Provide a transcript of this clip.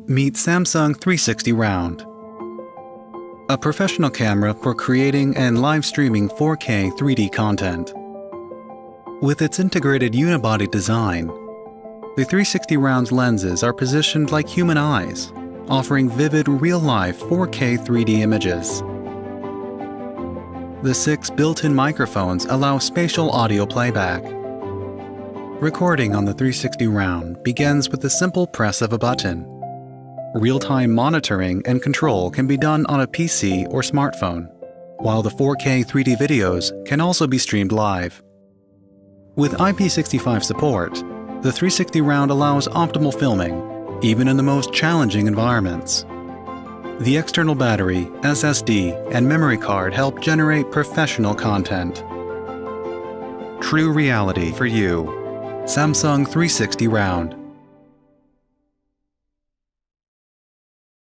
Meet Samsung 360 Round, a professional camera for creating and live streaming 4K 3D content. With its integrated unibody design, the 360 Round's lenses are positioned like human eyes, offering vivid real-life 4K 3D images. The 6 built-in microphones allow spatial audio playback. Recording on the 360 Round begins with the simple press of a button. Real-time monitoring and control can be done on a PC or smartphone, while the 4K 3D videos can also be streamed live. With IP65 support, the 360 Round allows optimal filming, even in the most challenging environments. The external battery, SSD, and memory card help generate professional content. True reality for you. Samsung 360 Round.